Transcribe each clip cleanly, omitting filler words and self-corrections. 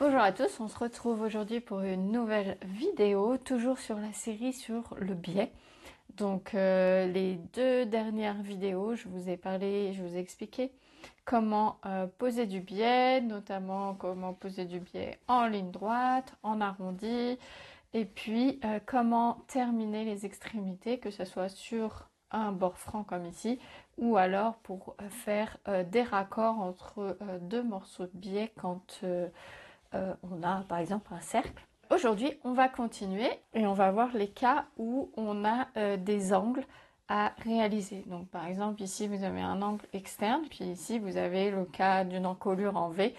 Bonjour à tous, on se retrouve aujourd'hui pour une nouvelle vidéo, toujours sur la série sur le biais. Donc les deux dernières vidéos, je vous ai parlé, je vous ai expliqué comment poser du biais, notamment comment poser du biais en ligne droite, en arrondi, et puis comment terminer les extrémités, que ce soit sur un bord franc comme ici, ou alors pour faire des raccords entre deux morceaux de biais quand on a par exemple un cercle. Aujourd'hui, on va continuer et on va voir les cas où on a des angles à réaliser. Donc par exemple, ici vous avez un angle externe, puis ici vous avez le cas d'une encolure en V.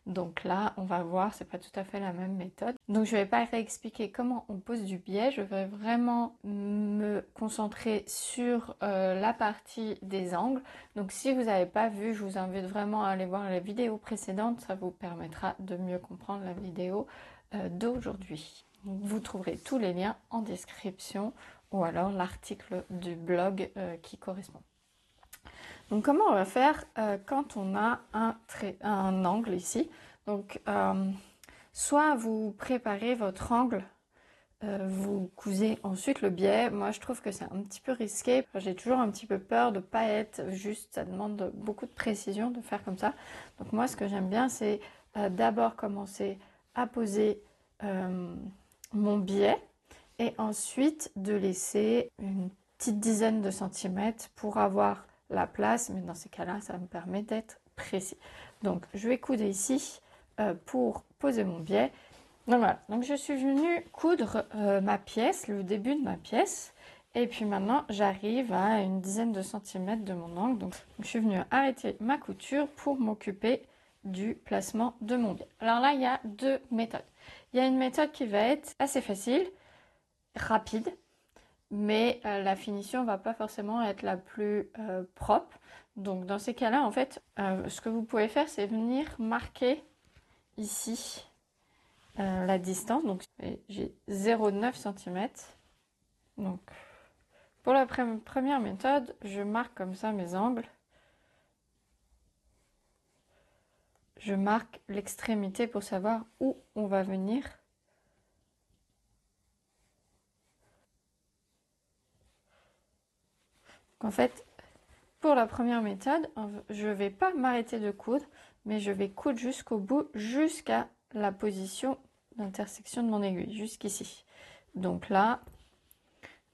Donc là, on va voir, c'est pas tout à fait la même méthode. Donc je vais pas réexpliquer comment on pose du biais, je vais vraiment me concentrer sur la partie des angles. Donc si vous n'avez pas vu, je vous invite vraiment à aller voir la vidéo précédente, ça vous permettra de mieux comprendre la vidéo d'aujourd'hui. Vous trouverez tous les liens en description ou alors l'article du blog qui correspond. Donc comment on va faire quand on a un angle ici. Donc soit vous préparez votre angle, vous cousez ensuite le biais. Moi je trouve que c'est un petit peu risqué. J'ai toujours un petit peu peur de ne pas être juste, ça demande beaucoup de précision de faire comme ça. Donc moi ce que j'aime bien c'est d'abord commencer à poser mon biais et ensuite de laisser une petite dizaine de centimètres pour avoir la place, mais dans ces cas-là, ça me permet d'être précis. Donc, je vais coudre ici pour poser mon biais. Donc voilà, donc je suis venue coudre ma pièce, le début de ma pièce, et puis maintenant j'arrive à une dizaine de centimètres de mon angle. Donc je suis venue arrêter ma couture pour m'occuper du placement de mon biais. Alors là, il y a deux méthodes. Il y a une méthode qui va être assez facile, rapide, mais la finition va pas forcément être la plus propre. Donc dans ces cas-là, en fait, ce que vous pouvez faire, c'est venir marquer ici la distance. Donc j'ai 0,9 cm. Donc pour la première méthode, je marque comme ça mes angles. Je marque l'extrémité pour savoir où on va venir. En fait, pour la première méthode, je ne vais pas m'arrêter de coudre, mais je vais coudre jusqu'au bout, jusqu'à la position d'intersection de mon aiguille, jusqu'ici. Donc là,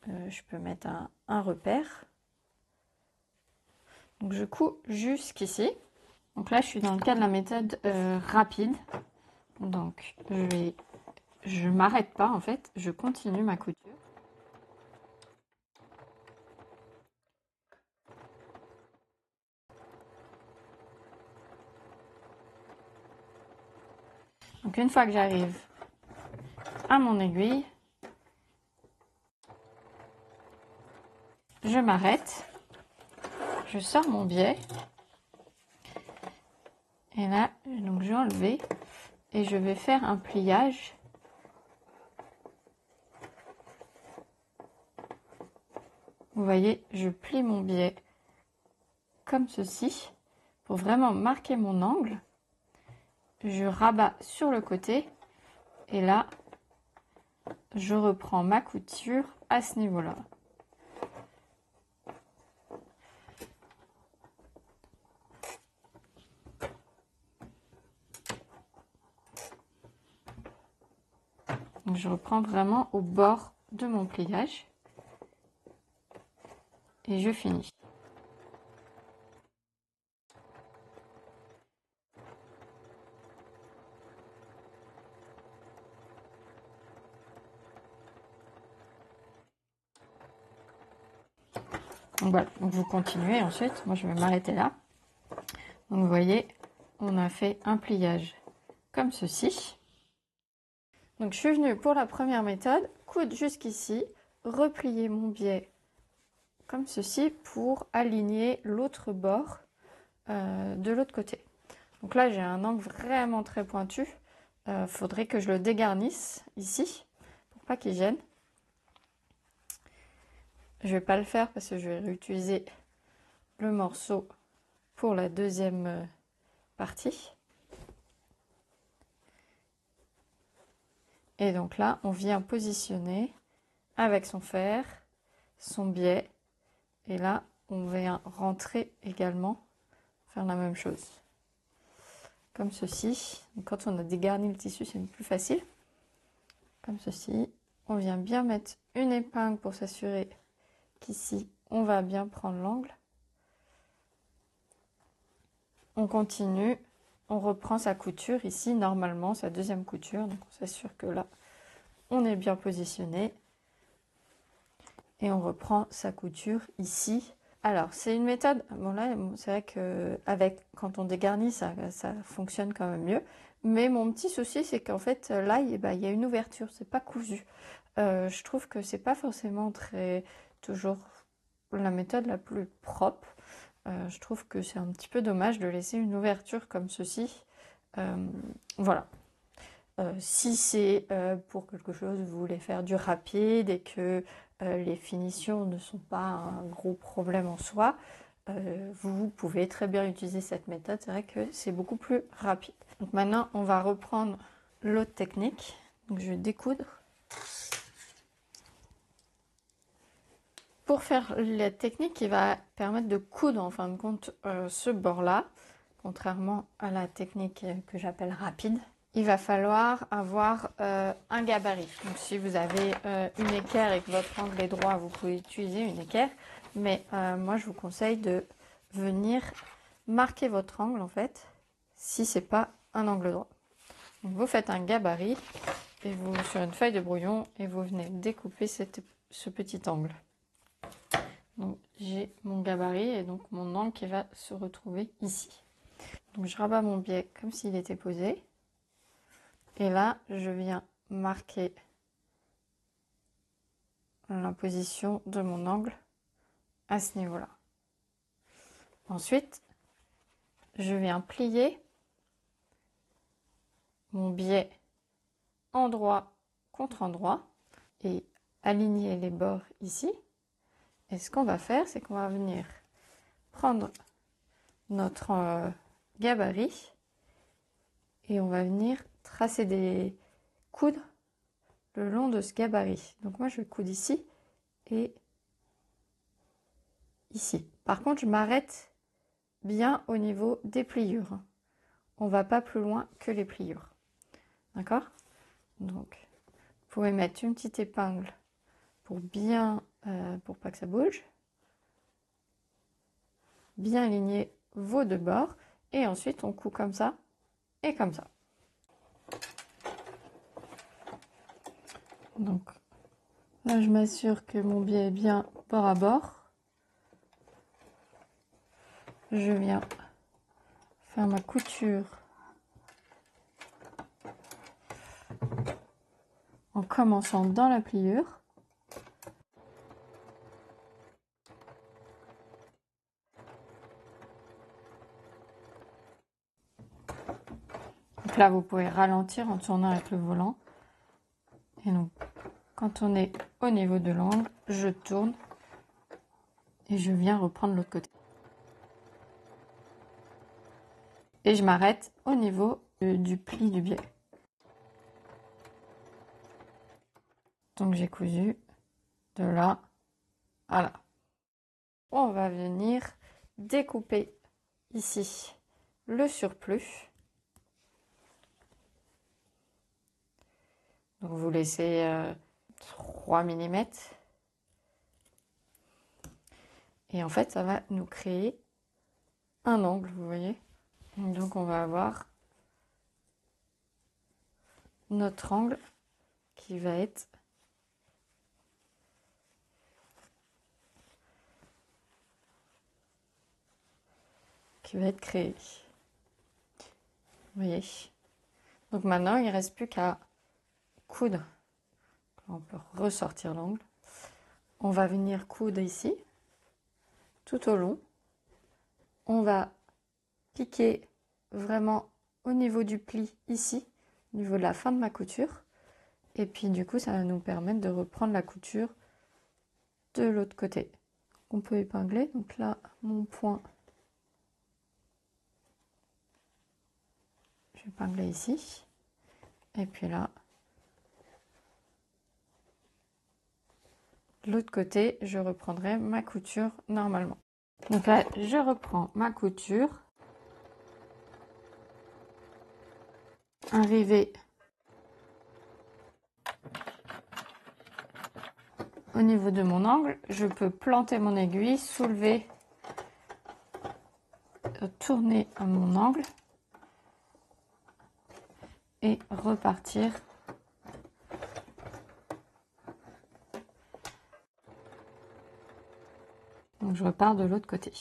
je peux mettre un repère. Donc je couds jusqu'ici. Donc là, je suis dans le cas de la méthode rapide. Donc je m'arrête pas en fait, je continue ma couture. Donc une fois que j'arrive à mon aiguille, je m'arrête, je sors mon biais. Et là, donc je vais enlever et je vais faire un pliage. Vous voyez, je plie mon biais comme ceci pour vraiment marquer mon angle. Je rabats sur le côté et là, je reprends ma couture à ce niveau-là. Donc je reprends vraiment au bord de mon pliage et je finis. Donc voilà, donc vous continuez ensuite, moi je vais m'arrêter là. Donc vous voyez, on a fait un pliage comme ceci. Donc je suis venue pour la première méthode, coudre jusqu'ici, replier mon biais comme ceci pour aligner l'autre bord de l'autre côté. Donc là j'ai un angle vraiment très pointu, faudrait que je le dégarnisse ici pour pas qu'il gêne. Je vais pas le faire parce que je vais réutiliser le morceau pour la deuxième partie. Et donc là, on vient positionner avec son fer, son biais. Et là, on vient rentrer également, faire la même chose. Comme ceci. Donc quand on a dégarni le tissu, c'est plus facile. Comme ceci. On vient bien mettre une épingle pour s'assurer qu'ici, on va bien prendre l'angle. On continue. On reprend sa couture ici, normalement, sa deuxième couture. Donc on s'assure que là, on est bien positionné. Et on reprend sa couture ici. Alors, c'est une méthode, bon là, c'est vrai que quand on dégarnit, ça fonctionne quand même mieux. Mais mon petit souci, c'est qu'en fait, là, il y a une ouverture, c'est pas cousu. Je trouve que c'est pas forcément toujours la méthode la plus propre. Je trouve que c'est un petit peu dommage de laisser une ouverture comme ceci. Voilà. Si c'est pour quelque chose, vous voulez faire du rapide et que les finitions ne sont pas un gros problème en soi, vous pouvez très bien utiliser cette méthode. C'est vrai que c'est beaucoup plus rapide. Donc maintenant, on va reprendre l'autre technique. Donc je vais découdre. Pour faire la technique qui va permettre de coudre en fin de compte ce bord-là, contrairement à la technique que j'appelle rapide, il va falloir avoir un gabarit. Donc si vous avez une équerre et que votre angle est droit, vous pouvez utiliser une équerre. Mais moi, je vous conseille de venir marquer votre angle en fait, si c'est pas un angle droit. Donc vous faites un gabarit et vous sur une feuille de brouillon et vous venez découper ce petit angle. Donc j'ai mon gabarit et donc mon angle qui va se retrouver ici. Donc je rabats mon biais comme s'il était posé. Et là, je viens marquer la position de mon angle à ce niveau-là. Ensuite, je viens plier mon biais endroit contre endroit et aligner les bords ici. Et ce qu'on va faire, c'est qu'on va venir prendre notre gabarit et on va venir tracer des coudres le long de ce gabarit. Donc moi, je vais coudre ici et ici. Par contre, je m'arrête bien au niveau des pliures. On va pas plus loin que les pliures. D'accord? Donc, vous pouvez mettre une petite épingle pour pour pas que ça bouge. Bien aligner vos deux bords. Et ensuite, on coud comme ça et comme ça. Donc, là, je m'assure que mon biais est bien bord à bord. Je viens faire ma couture en commençant dans la pliure. Donc là, vous pouvez ralentir en tournant avec le volant. Et donc, quand on est au niveau de l'angle, je tourne et je viens reprendre l'autre côté. Et je m'arrête au niveau du pli du biais. Donc j'ai cousu de là à là. On va venir découper ici le surplus. Donc vous laissez 3 mm. Et en fait, ça va nous créer un angle, vous voyez. Donc on va avoir notre angle qui va être créé. Vous voyez. Donc maintenant, il ne reste plus qu'à coudre. On peut ressortir l'angle. On va venir coudre ici, tout au long. On va piquer vraiment au niveau du pli ici, au niveau de la fin de ma couture. Et puis du coup, ça va nous permettre de reprendre la couture de l'autre côté. On peut épingler. Donc là, mon point, je vais épingler ici. Et puis là, de l'autre côté, je reprendrai ma couture normalement. Donc là, je reprends ma couture. Arrivé au niveau de mon angle, je peux planter mon aiguille, soulever, tourner à mon angle et repartir. Donc je repars de l'autre côté.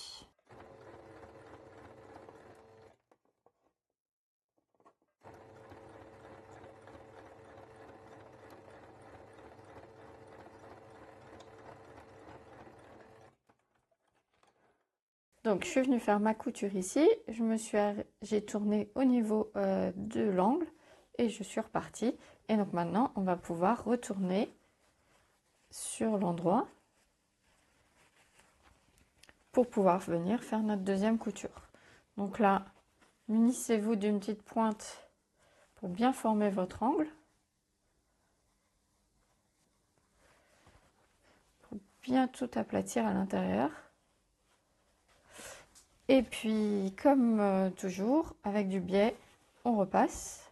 Donc je suis venue faire ma couture ici, j'ai tourné au niveau de l'angle et je suis repartie. Et donc maintenant on va pouvoir retourner sur l'endroit pour pouvoir venir faire notre deuxième couture. Donc là, munissez-vous d'une petite pointe pour bien former votre angle. Pour bien tout aplatir à l'intérieur. Et puis, comme toujours, avec du biais, on repasse.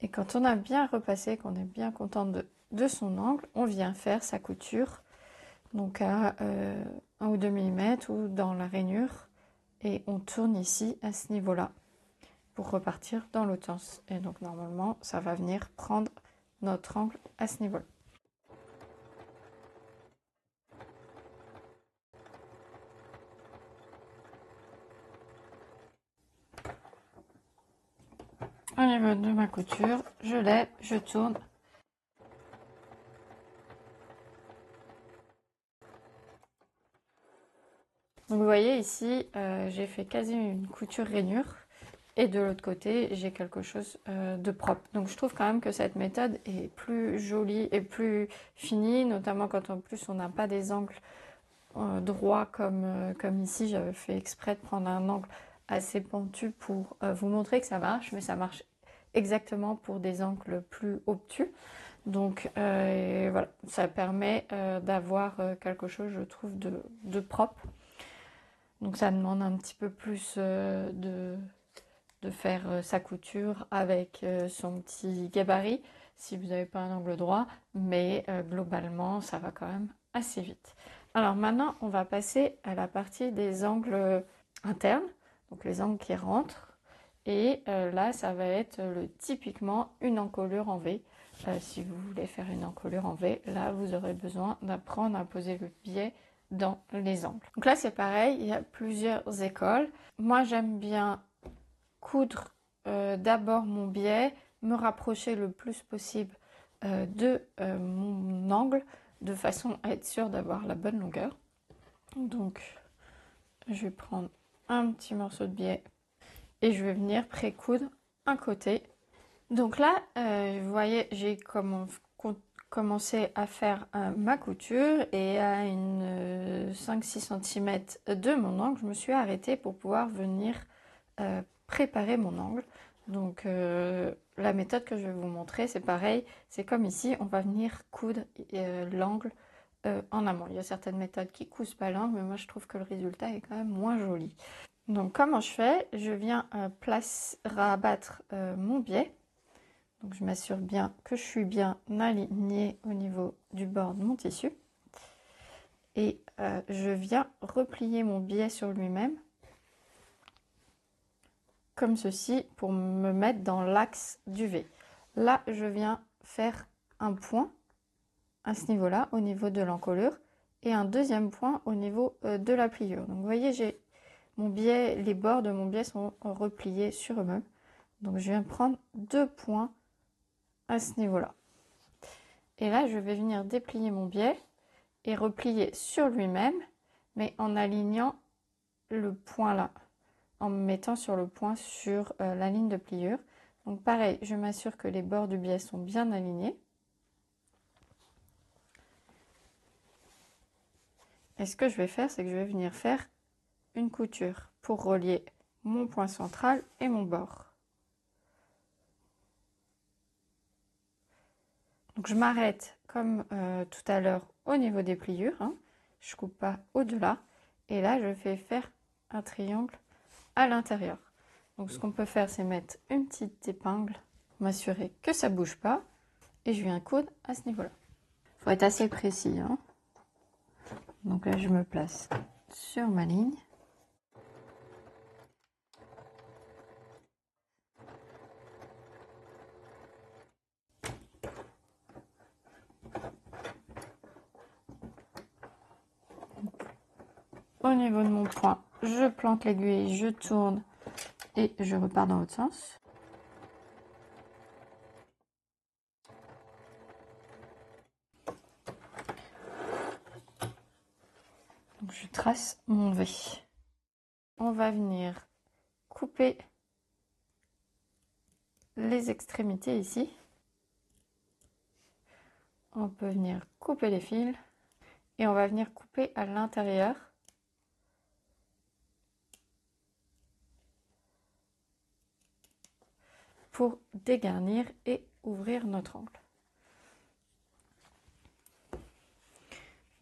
Et quand on a bien repassé, qu'on est bien content de son angle, on vient faire sa couture, donc à 1 ou 2 mm ou dans la rainure. Et on tourne ici à ce niveau-là pour repartir dans l'autre sens. Et donc normalement, ça va venir prendre notre angle à ce niveau-là. Au niveau de ma couture, je lève, je tourne. Donc vous voyez ici, j'ai fait quasi une couture rainure. Et de l'autre côté, j'ai quelque chose de propre. Donc je trouve quand même que cette méthode est plus jolie et plus finie, notamment quand en plus on n'a pas des angles droits comme ici. J'avais fait exprès de prendre un angle assez pentu pour vous montrer que ça marche, mais ça marche exactement pour des angles plus obtus. Donc voilà, ça permet d'avoir quelque chose, je trouve, de propre. Donc ça demande un petit peu plus de faire sa couture avec son petit gabarit si vous n'avez pas un angle droit, mais globalement ça va quand même assez vite. Alors maintenant on va passer à la partie des angles internes, donc les angles qui rentrent, et là ça va être typiquement une encolure en V. Si vous voulez faire une encolure en V, là vous aurez besoin d'apprendre à poser le biais dans les angles. Donc là c'est pareil, il y a plusieurs écoles. Moi j'aime bien coudre d'abord mon biais, me rapprocher le plus possible de mon angle de façon à être sûre d'avoir la bonne longueur. Donc je vais prendre un petit morceau de biais et je vais venir pré-coudre un côté. Donc là, vous voyez, j'ai commencé à faire ma couture et à une 5-6 cm de mon angle, je me suis arrêtée pour pouvoir venir préparer mon angle. Donc la méthode que je vais vous montrer, c'est pareil, c'est comme ici, on va venir coudre l'angle en amont. Il y a certaines méthodes qui cousent pas l'angle, mais moi je trouve que le résultat est quand même moins joli. Donc comment je fais? Je viens rabattre mon biais. Donc je m'assure bien que je suis bien alignée au niveau du bord de mon tissu. Et je viens replier mon biais sur lui-même, comme ceci, pour me mettre dans l'axe du V. Là, je viens faire un point à ce niveau-là, au niveau de l'encolure, et un deuxième point au niveau de la pliure. Donc vous voyez, j'ai mon biais, les bords de mon biais sont repliés sur eux-mêmes. Donc je viens prendre 2 points à ce niveau-là. Et là, je vais venir déplier mon biais et replier sur lui-même, mais en alignant le point là, en me mettant sur le point sur la ligne de pliure. Donc pareil, je m'assure que les bords du biais sont bien alignés. Et ce que je vais faire, c'est que je vais venir faire une couture pour relier mon point central et mon bord. Donc je m'arrête comme tout à l'heure au niveau des pliures, hein. Je coupe pas au-delà. Et là, je fais faire un triangle à l'intérieur. Donc ce qu'on peut faire, c'est mettre une petite épingle, m'assurer que ça bouge pas. Et je viens coudre à ce niveau-là. Il faut être assez précis, hein. Donc là, je me place sur ma ligne. Au niveau de mon point, je plante l'aiguille, je tourne et je repars dans l'autre sens. Donc je trace mon V. On va venir couper les extrémités ici. On peut venir couper les fils et on va venir couper à l'intérieur. Pour dégarnir et ouvrir notre angle.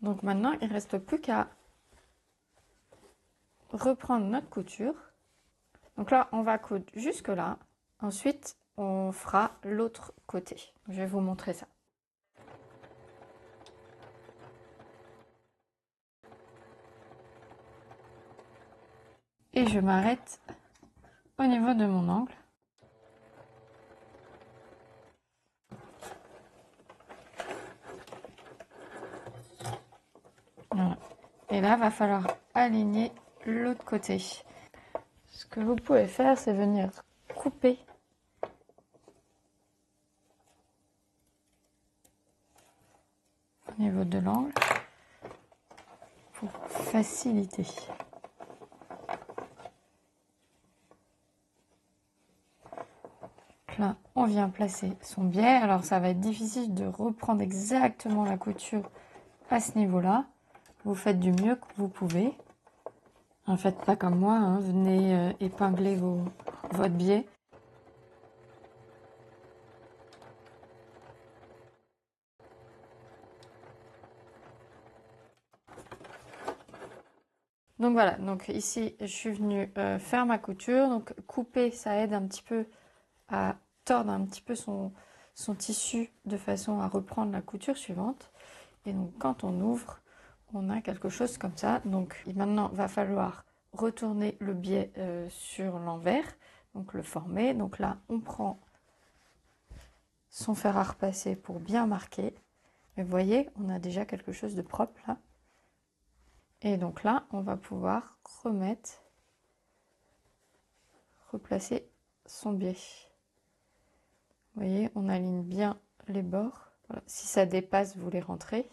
Donc maintenant, il ne reste plus qu'à reprendre notre couture. Donc là, on va coudre jusque là. Ensuite, on fera l'autre côté. Je vais vous montrer ça. Et je m'arrête au niveau de mon angle. Voilà. Et là, il va falloir aligner l'autre côté. Ce que vous pouvez faire, c'est venir couper au niveau de l'angle pour faciliter. Là, on vient placer son biais. Alors, ça va être difficile de reprendre exactement la couture à ce niveau-là. Vous faites du mieux que vous pouvez. Ne faites pas comme moi, hein. Venez épingler votre biais. Donc voilà, donc ici, je suis venue faire ma couture. Donc couper, ça aide un petit peu à tordre un petit peu son tissu de façon à reprendre la couture suivante. Et donc quand on ouvre, on a quelque chose comme ça. Donc maintenant, il va falloir retourner le biais sur l'envers, donc le former. Donc là, on prend son fer à repasser pour bien marquer. Et vous voyez, on a déjà quelque chose de propre là. Et donc là, on va pouvoir replacer son biais. Vous voyez, on aligne bien les bords. Voilà. Si ça dépasse, vous les rentrez.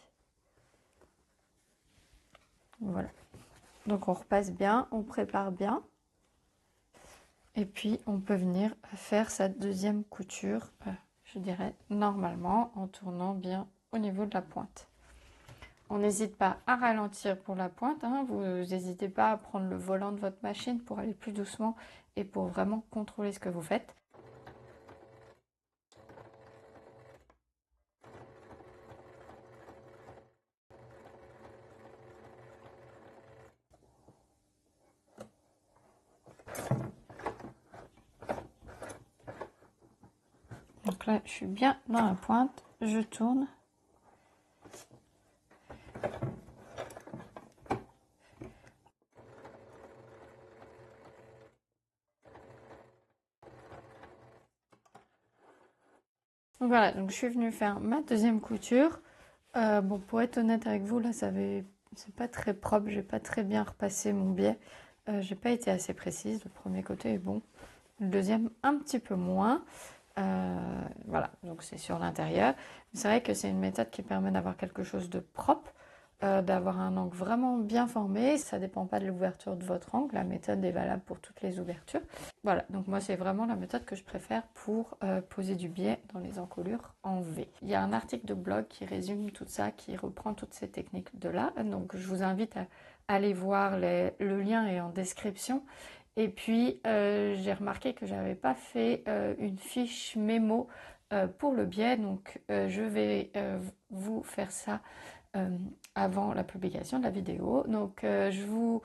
Voilà. Donc on repasse bien, on prépare bien. Et puis on peut venir faire sa deuxième couture, je dirais normalement, en tournant bien au niveau de la pointe. On n'hésite pas à ralentir pour la pointe, hein. Vous n'hésitez pas à prendre le volant de votre machine pour aller plus doucement et pour vraiment contrôler ce que vous faites. Donc là, je suis bien dans la pointe, je tourne. Donc voilà, donc je suis venue faire ma deuxième couture. Bon, pour être honnête avec vous, là, c'est pas très propre, j'ai pas très bien repassé mon biais. J'ai pas été assez précise, le premier côté est bon, le deuxième un petit peu moins. Voilà, donc c'est sur l'intérieur. C'est vrai que c'est une méthode qui permet d'avoir quelque chose de propre. d'avoir un angle vraiment bien formé. Ça dépend pas de l'ouverture de votre angle, la méthode est valable pour toutes les ouvertures. Voilà, donc moi c'est vraiment la méthode que je préfère pour poser du biais dans les encolures en V. Il y a un article de blog qui résume tout ça, qui reprend toutes ces techniques de là, donc je vous invite à aller voir, le lien est en description. Et puis j'ai remarqué que j'avais pas fait une fiche mémo pour le biais, donc je vais vous faire ça avant la publication de la vidéo. Donc je vous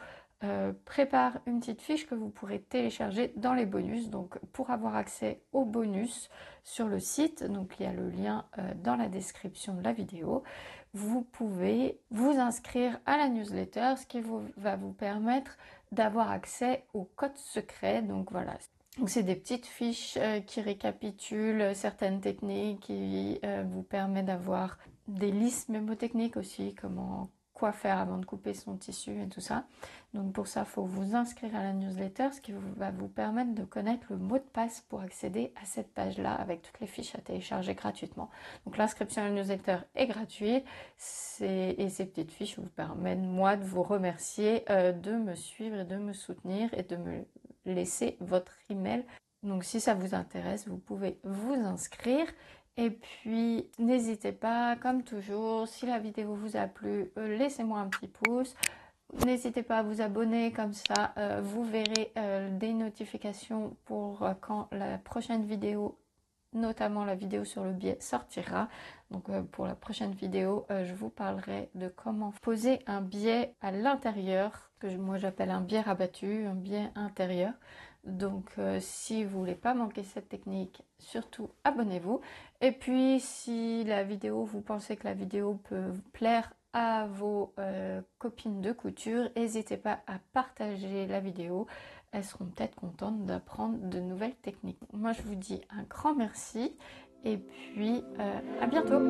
prépare une petite fiche que vous pourrez télécharger dans les bonus. Donc pour avoir accès aux bonus sur le site, donc il y a le lien dans la description de la vidéo, vous pouvez vous inscrire à la newsletter, ce qui va vous permettre d'avoir accès au code secret. Donc voilà. Donc c'est des petites fiches qui récapitulent certaines techniques, qui vous permettent d'avoir des listes mémotechniques aussi, quoi faire avant de couper son tissu et tout ça. Donc pour ça, il faut vous inscrire à la newsletter, ce qui va vous permettre de connaître le mot de passe pour accéder à cette page-là avec toutes les fiches à télécharger gratuitement. Donc l'inscription à la newsletter est gratuite et ces petites fiches vous permettent, moi, de vous remercier de me suivre et de me soutenir et de me laisser votre email. Donc si ça vous intéresse, vous pouvez vous inscrire. Et puis, n'hésitez pas, comme toujours, si la vidéo vous a plu, laissez-moi un petit pouce. N'hésitez pas à vous abonner, comme ça, vous verrez des notifications pour quand la prochaine vidéo, notamment la vidéo sur le biais, sortira. Donc pour la prochaine vidéo, je vous parlerai de comment poser un biais à l'intérieur, que moi j'appelle un biais rabattu, un biais intérieur. Donc si vous voulez pas manquer cette technique, surtout abonnez-vous. Et puis si la vidéo, vous pensez que la vidéo peut vous plaire à vos copines de couture, n'hésitez pas à partager la vidéo. Elles seront peut-être contentes d'apprendre de nouvelles techniques. Moi je vous dis un grand merci et puis à bientôt.